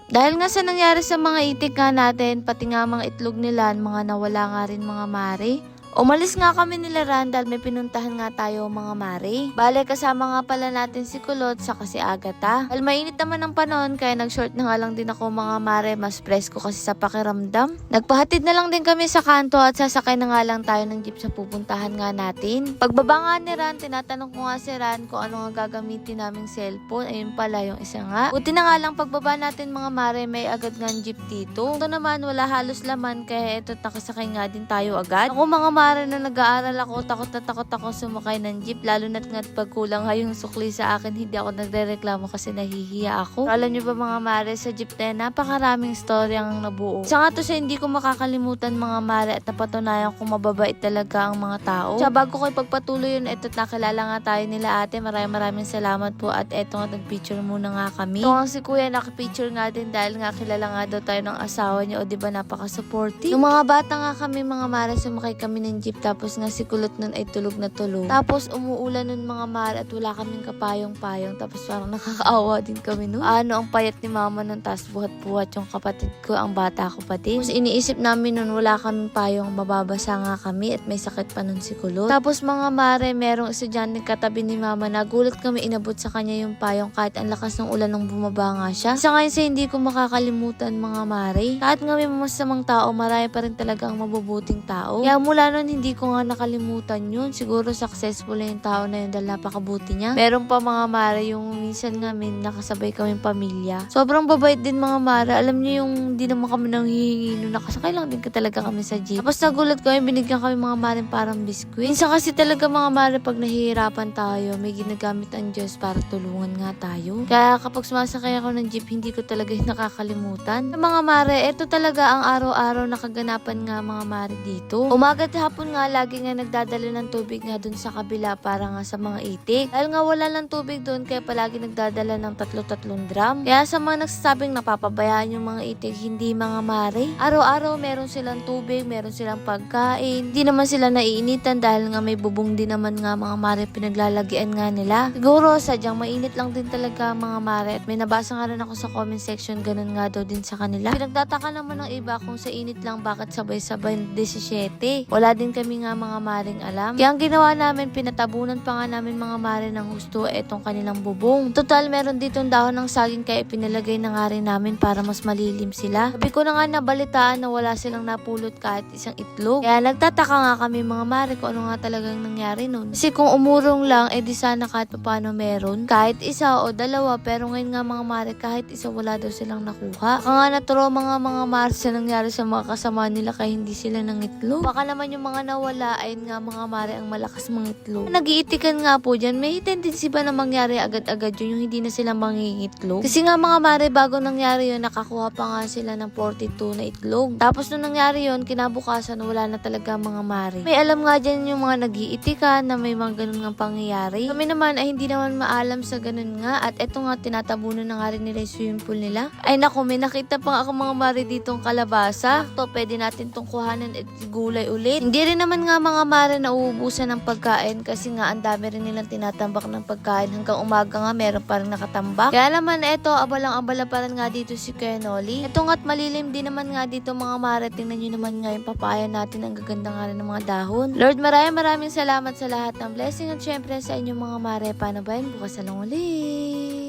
Dahil nga sa nangyari sa mga itik nga natin, pati nga mga itlog nila, mga nawala nga rin mga mare. Umalis nga kami nila Randall, may pinuntahan nga tayo mga mare. Bale, kasama nga pala natin si Kulot sa si Agatha. Dahil mainit naman ang panahon, kaya nag-short na nga lang din ako mga mare, mas presko kasi sa pakiramdam. Nagpahatid na lang din kami sa kanto at sasakay na nga lang tayo ng jeep sa pupuntahan nga natin. Pagbaba nga ni Ran, tinatanong ko nga si Ran kung ano nga gagamitin naming cellphone. Ayun pala yung isa nga. Buti na nga lang pagbaba natin mga mare, may agad nga jeep dito. Ito naman, wala halos laman, kaya ito nakasakay nga din tayo agad. Ako mga mare, na nag-aaral ako, takot ako sumakay ng jeep, lalo na't nga't pagkulang nga yung sukli sa akin, hindi ako nagre-reklamo kasi nahihiya ako. Pero alam nyo ba mga mare, sa jeep na yan, napakaraming story ang nabuo. Sa nga to siya, hindi ko makakalimutan mga mare, at napatunayan kung mababait talaga ang mga tao. Siya, bago ko ipagpatuloy yun, eto't nakilala nga tayo nila ate, maraming salamat po, at eto nga nag-picture muna nga kami. Ito nga si kuya, nakipicture nga din dahil nga kilala nga daw tayo ng asawa niya, o diba napaka-supportive. Yung mga bata nga kami mga mare, sumakay kami ng jeep, tapos nga si Kulot nun ay tulog na tulog. Tapos umuulan nun mga mare at wala kaming kapayong-payong, tapos parang nakakaawa din kami nun. Ano ang payat ni mama nun, tapos buhat-buhat yung kapatid ko, ang bata ko pa din. Tapos iniisip namin nun wala kaming payong, mababasa nga kami at may sakit pa nun si Kulot. Tapos mga mare, merong estudyante katabi ni mama, nagulat kami, inabot sa kanya yung payong kahit ang lakas ng ulan nung bumaba nga siya. Isa ngayon sa hindi ko makakalimutan mga mare. Kahit nga may masamang tao, marami pa rin talaga ang mabubuting tao. Kaya mula nun hindi ko nga nakalimutan yun. Siguro successful na yung tao na yun dahil napakabuti niya. Meron pa mga mare, yung minsan nga may nakasabay kaming pamilya. Sobrang babait din mga mare. Alam niyo yung di naman kami nang hihingi nung nakasakay lang din ka talaga kami sa jeep. Tapos nagulat kami, binigyan kami mga mare parang biskuit. Minsan kasi talaga mga mare pag nahihirapan tayo, may ginagamit ang Diyos para tulungan nga tayo. Kaya kapag sumasakay ako ng jeep, hindi ko talaga nakakalimutan. Sa mga mare, ito talaga ang araw-araw na kaganapan nga mga mare dito. Umaga at hapon nga, lagi nga nagdadala ng tubig nga dun sa kabila para nga sa mga itik. Dahil nga wala lang tubig dun, kaya palagi nagdadala ng tatlo-tatlong drum. Kaya sa mga nagsasabing napapabayaan yung mga itik, hindi mga mare. Araw-araw meron silang tubig, meron silang pagkain. Hindi naman sila naiinitan dahil nga may bubong din naman nga mga mare, pinaglalagian nga nila. Siguro sadyang mainit lang din talaga mga mare, at may nabasa nga rin ako sa comment section, ganun nga daw din sa kanila. Pinagtataka naman ng iba kung sa init lang bakit sabay-sabay 17. Wala din kami nga mga maring alam. Kaya ang ginawa namin, pinatabunan pa nga namin mga mare ng husto etong kanilang bubong. Total, meron ditong dahon ng saging, kaya pinalagay na nga rin namin para mas malilim sila. Sabi ko na nga nabalitaan na wala silang napulot kahit isang itlog. Kaya nagtataka nga kami mga mare kung ano nga talagang nangyari nun. Kasi kung umurong lang, di sana kahit paano meron. Kahit isa o dalawa, pero ngayon nga mga mare, kahit isa wala daw silang nakuha. Baka nga naturo mga mare sa nangyari sa mga kasama nila kaya hindi sila ng itlog. Baka naman yung mga nawala ay nga mga mare ang malakas mga itlog. Nag-iitikan nga po dyan, may tendency ba na mangyari agad-agad yun, yung hindi na sila mangingitlog? Kasi nga mga mare, bago nangyari yun, nakakuha pa nga sila ng 42 na itlog. Tapos nung nangyari yun, kinabukasan wala na talaga mga mare. May alam nga dyan yung mga nag-iitikan na may mga ganun nga pangyayari. Kami naman ay hindi naman maalam sa ganun nga, at eto nga tinatabunan na nga rin nila yung swimming pool nila. Ay naku, may nakita pa ako mga mare ditong kalabasa. Ito, pwede natin tong kuhanan at gulay ulit. Hindi rin naman nga mga mare na uubusan ng pagkain kasi nga ang dami rin nilang tinatambak ng pagkain. Hanggang umaga nga meron pa rin nakatambak. Kaya naman eto, abalang-abala pa rin nga dito si Kuya Noli. Eto nga't malilim din naman nga dito mga mare. Tingnan nyo naman nga yung papaya natin. Ang gaganda nga rin ng mga dahon. Lord, maraming salamat sa lahat ng blessing, at syempre sa inyong mga mare. Paano ba yun? Bukas na lang ulit.